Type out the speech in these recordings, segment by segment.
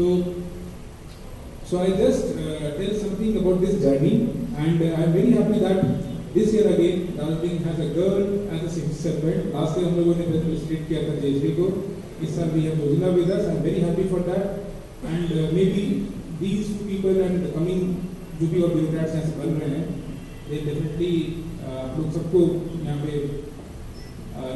So, so I just tell something about this journey, and I'm very happy that this year again Darjeeling has a girl as a civil servant. Last year हम लोगों ने felicitate किया था जयश्री को. इस साल we have Rosina with us. I'm very happy for that, and maybe these two people and the coming जो भी और bureaucrats यहाँ से बन रहे हैं, they definitely आप लोग सबको यहाँ पे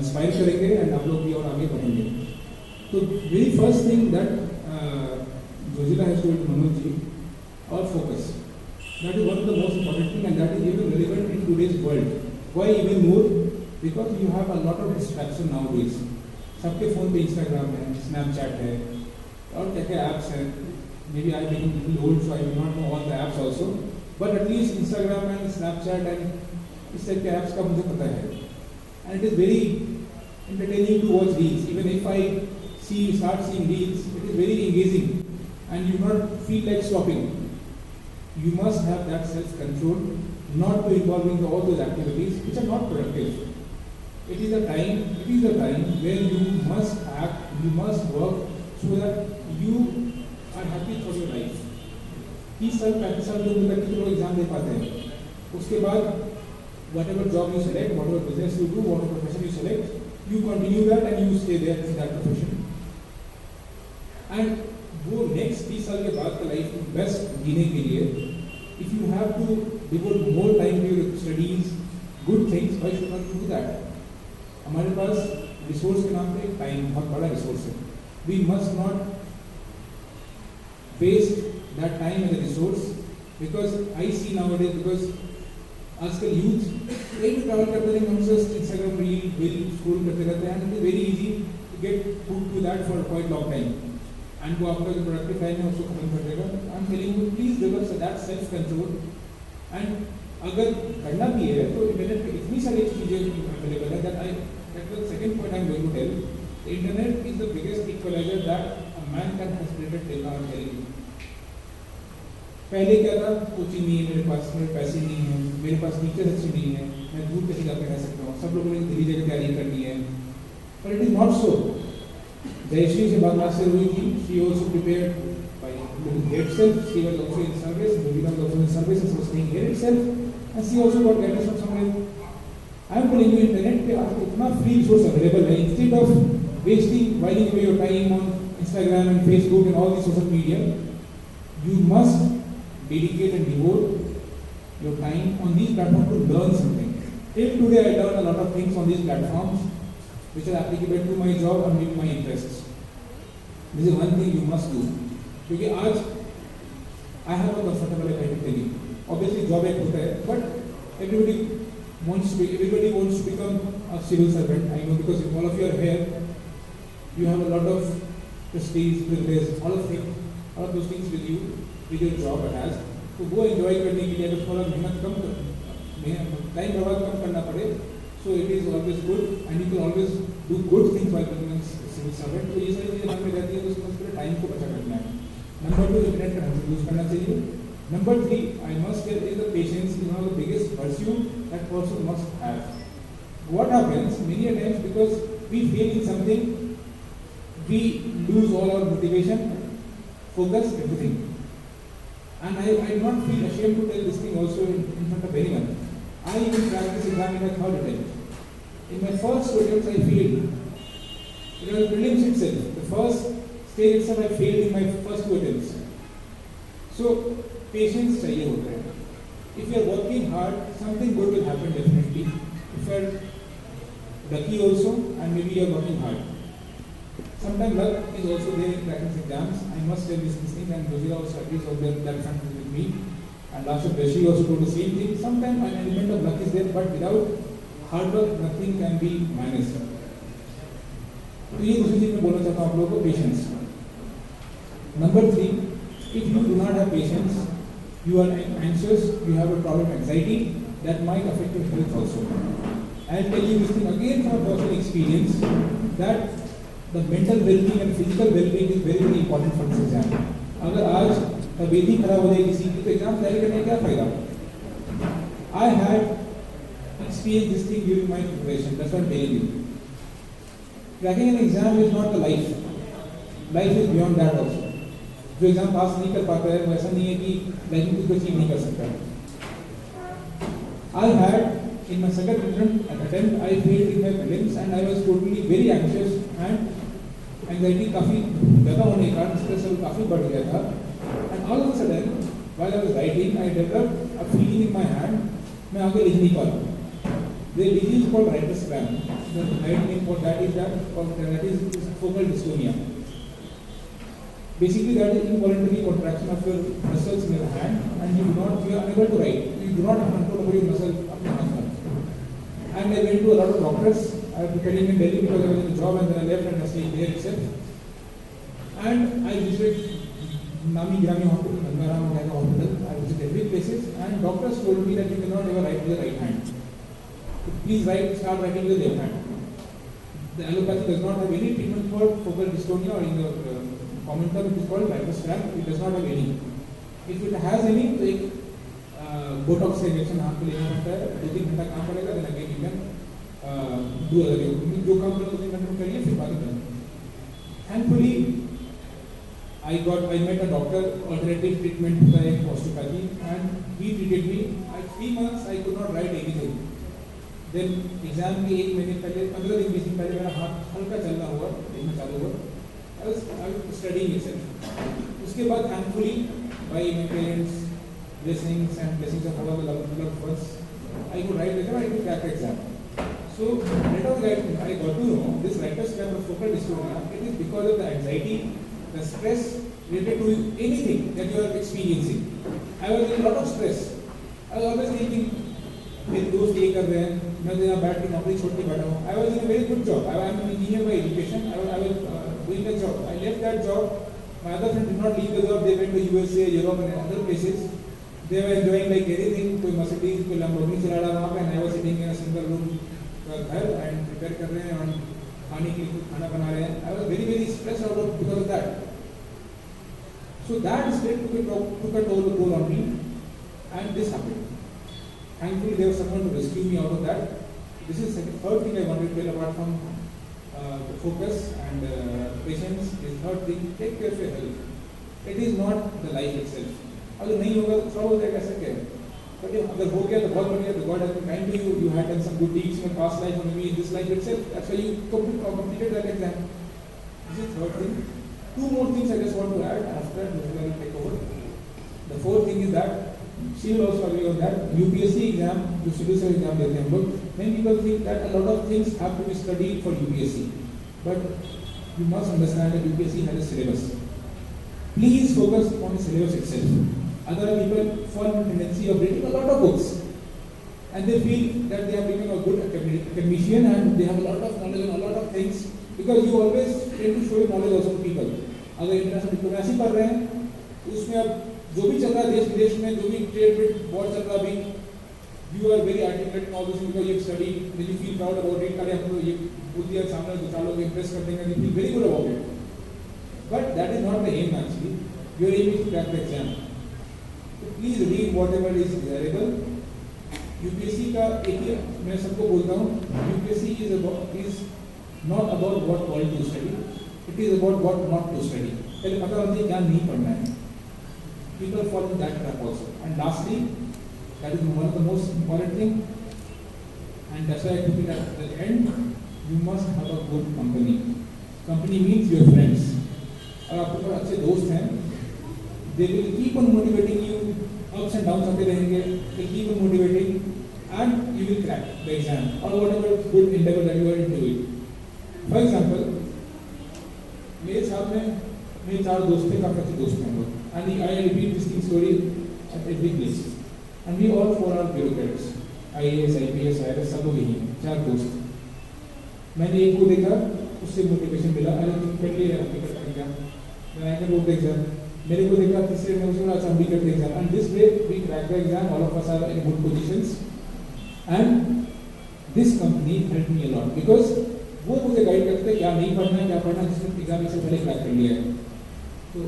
इंस्पायर करेंगे and आप लोग भी और आगे बढ़ेंगे. So very first thing that Rosina has told Manoj ji, or focus. That is one of the most important thing, and that is even relevant in today's world. Why even more? Because you have a lot of distraction nowadays. सबके phone पे Instagram है, Snapchat है, और क्या-क्या apps हैं. Maybe I become a little old, so I do not know all the apps also. But at least Instagram and Snapchat and इस type के apps का मुझे पता है. And it is very entertaining to watch reels. Even if I start seeing reels, it is very engaging, and you do not feel like stopping. You must have that self-control, not to involve in all those activities which are not productive. It is a time where you must act, you must work so that you are happy for your life. 30 साल 35 साल जो उम्र तक कितने लोग exam दे पाते हैं, उसके बाद whatever job you select, whatever business you do, whatever profession you select, you continue that and you stay there in that profession. And वो next 30 साल के बाद का लाइफ बेस्ट जीने के लिए, if you have to devote more time to your studies, good things, why should not you do that? हमारे पास resource के नाम पे टाइम बहुत बड़ा रिसोर्स है. We must not waste that time as a resource, because I see nowadays, because आजकल youth कहीं भी ट्रैवल करते हैं, हम सिर्फ इंस्टाग्राम रील स्क्रॉल करते रहते हैं, and it is very easy to get hooked to that for quite long time. And वो आपका जो प्रोडक्टिव टाइम है उसको खत्म कर देगा. I am telling you, please develop that self control. And अगर करना भी है तो इंटरनेट पे इतनी सारी चीजें अवेलेबल है that the second point I am going to tell. The internet is the biggest equalizer that a man can has created till now. I am telling you. पहले क्या था, कोचिंग नहीं है मेरे पास, मेरे पैसे नहीं है, मेरे पास टीचर अच्छे नहीं है, मैं दूर कहीं जाकर रह सकता हूँ, सब लोगों ने दिल्ली जगह तैयारी करनी है. पर it is not so. Jayashree से बात लास्ट से हुई थी. She also prepared by doing herself. She was also in service. Rosina was also in service and was staying here itself. And she also got guidance from somewhere. I am telling you, internet पे आज इतना free resource available है. Instead of whiling away your time on Instagram and Facebook and all these social media, you must dedicate and devote your time on these platforms to learn something. Till today, I learned a lot of things on these platforms, which are applicable to my job and meet my interests. This is one thing you must do. क्योंकि आज I have a comfortable life, I tell you. Obviously, job एक होता है, but everybody wants to become a civil servant. I know, because if all of you are here, you have a lot of prestige, privilege, all of those things with you, with your job attached. तो वो enjoy करने के लिए अगर थोड़ा मेहनत कम time बर्बाद कम करना पड़े, so it is always good, and you can always do good things while becoming a civil servant. तो ये सारी चीजें मन में रहती है, तो उसमें पूरे टाइम को बचा करना है. नंबर 2, इंटरनेट का ढंग से यूज करना चाहिए. Number 3, I must tell you, the patience is one of the biggest virtue that person must have. What happens many a times, because we fail in something, we lose all our motivation, focus, everything. And I do not feel ashamed to tell this thing also in front of anyone. I even practice exam in my third attempt. In my first 2 attempts, I failed. It was prelims itself. The first stage itself, I failed in my first 2 attempts. So, patience चाहिए होता है. If you are working hard, something good will happen definitely. If you are lucky also, and maybe you are working hard. Sometimes luck is also there in cracking exams. I must tell this thing, and Rosina also agrees on that front with me. And last year, Jayashree also told the same thing. Sometimes an element of luck is there, but without hard work, nothing can be managed. तो ये दूसरी चीज मैं बोलना चाहता हूँ आप लोगों को, patience. Number 3, if you do not have patience, you are anxious, you have a problem of anxiety that might affect your health also. I'll tell you this thing again from a personal experience, that the mental well-being and physical well-being is very very important for this exam. अगर आज तबीयत ही खराब हो जाए किसी की, तो exam तैयारी करने का क्या फायदा? I had experienced this thing during my preparation. That's what I'm telling you. Cracking an exam is not the life. Life is beyond that also. जो एग्जाम पास नहीं कर पाता है वो ऐसा नहीं है कि लाइफ में कुछ अचीव नहीं कर सकता। I had in my second attempt I failed in my prelims and I was totally very anxious and anxiety काफ़ी ज़्यादा होने के कारण स्ट्रेस लेवल काफ़ी बढ़ गया था। And all of a sudden while I was writing I developed a feeling in my hand, मैं आगे लिख नहीं पा रहा। The disease is called writer's cramp. The right name for that is focal dystonia. Basically, that is involuntary contraction of your muscles in your hand, and you are unable to write. You do not have control over your muscles. And I went to a lot of doctors. I was preparing in Delhi because I was in a job, and then I left and I stayed there itself. And I visited Nami Grami Hospital, Gangaram Hospital. I visited every places, and doctors told me that you cannot ever write with the right hand. Please start writing with the left hand. The allopathy does not have any treatment for focal dystonia, or in the common term it is called writer's cramp. It does not have any. If it has any, तो एक Botox का injection आपको लेना पड़ता है, 2-3 घंटा काम करेगा, then again you can do other things. जो काम करो 2-3 घंटे में करिए, फिर बाद में करें. Thankfully, I met a doctor, alternative treatment का एक osteopathy, and he treated me. At 3 months I could not write anything. Then exam के 1 महीने पहले 15 दिन 20 दिन पहले मेरा हाथ हल्का चलना हुआ, देखना चालू हुआ। I was studying itself. उसके बाद thankfully by my parents' blessings and blessings of all the loved ones, I could write the exam. I could crack the exam. So later on I got to know this writer's cramp or focal dystonia. It is because of the anxiety, the stress related to anything that you are experiencing. I was in a lot of stress. I was always thinking, मेरे दोस्त ये कर रहे हैं, मैं तो यहाँ बैठ के नौकरी छोड़ के बैठा हूँ। I was in a very good job. I am an engineer by education. I was doing the job. I left that job. My other friends did not leave the job. They went to USA, Europe, and other places. They were enjoying like anything. कोई Mercedes, कोई Lamborghini चला रहा वहाँ पे, and I was sitting in a single room घर and prepare कर रहे हैं और खाने के लिए कुछ खाना बना रहे हैं. I was very stressed out of because of that. So that state took a toll on me, and this happened. Thankfully, there was someone to rescue me out of that. This is the third thing I wanted to tell apart from focus and patience. This third thing, take care of your health. It is not the life itself. अगर नहीं होगा तो थोड़ा हो जाएगा ऐसा क्या है? But अगर हो गया तो बहुत बढ़िया. The God has been kind to you. You had done some good deeds in your past life, or maybe in this life itself. That's why you completed that exam. This is the third thing. 2 more things I just want to add. After that, I will take over. The fourth thing is that she will also agree on that. UPSC exam, जो civil service exam देते हैं हम लोग. Many people think that a lot of things have to be studied for UPSC, but you must understand that UPSC has a syllabus. Please focus on the syllabus itself. Other people fall into tendency of reading a lot of books, and they feel that they have become a good academician and they have a lot of knowledge on a lot of things because you always tend to show your knowledge also to people. अगर international diplomacy पढ़ रहे हैं, उसमें अब जो भी चल रहा है देश विदेश में, जो भी ट्रेड वॉर चल रहा अभी, you are very articulate in all this because you have studied, then you feel proud about it. अरे हम लोग ये बोल दिया सामने दो चार लोग impress कर देंगे, you feel very good about it. But that is not the aim actually. Your aim is to crack the exam. So please read whatever is desirable. UPSC का एक ही मैं सबको बोलता हूँ, UPSC is not about what all to study. It is about what not to study. पहले पता होना चाहिए क्या नहीं पढ़ना है. People fall in that trap also. And lastly, that is one of the most important thing, and that's why I took it at the end. You must have a good company. Company means your friends. और आपके पास अच्छे दोस्त हैं, they will keep on motivating you. Ups and downs आते रहेंगे. They keep on motivating, and you will crack the exam or whatever good endeavor that you are into it. For example, मेरे साथ में मेरे 4 दोस्त थे, काफी अच्छे दोस्त हैं लोग. And I repeat this story at every place. And we all 4 are bureaucrats. IAS, IPS, IRS, सब लोग यही हैं, 4 दोस्त. मैंने एक को देखा, उससे मोटिवेशन मिला, अरे तुम कर लिए हकीकत का एग्जाम, मैं I can wrote the exam. मेरे को देखा तीसरे में उसने बोला हम भी करते exam. And this way we crack the exam. All of us are in good positions. And this company helped me a lot because वो मुझे गाइड करते हैं क्या नहीं पढ़ना है, क्या पढ़ना है, जिसने एग्जाम इससे पहले क्रैक कर लिया है. तो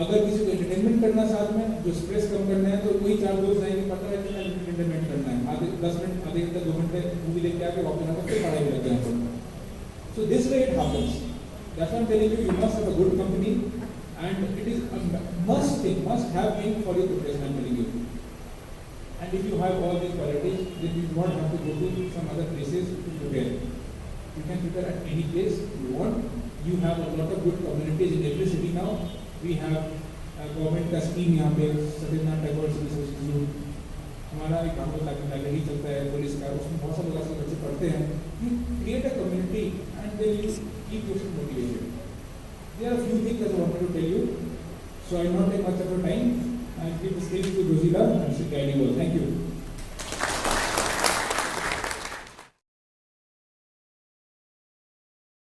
अगर किसी को एंटरटेनमेंट करना साथ में, जो स्ट्रेस कम करना है, तो वही 4 दोस्त जाएंगे, पता है कि एंटरटेनमेंट करना है, आधे 10 मिनट, आधे घंटे, 2 घंटे मूवी देख के आके वापस आकर फिर पढ़ाई करते हैं. So this way it happens. That's why I'm telling you, you must have a good company And it is a must thing, must have thing for your preparation, I'm telling you. And if you have all these qualities, then you do not have to go to some other places to prepare. You can prepare at any place you want. You have a lot of good communities in every city now. We have a government का scheme यहाँ पे Satyanarayan Tagore civil service institute, हमारा एक कानून library चलता है police का, उसमें बहुत सारे लोग बच्चे पढ़ते हैं. You create a community and then you keep yourself motivated. There are a few things that I wanted to tell you, so I will not take much of your time. I will give the stage to Rosila and she will guide you all. Thank you.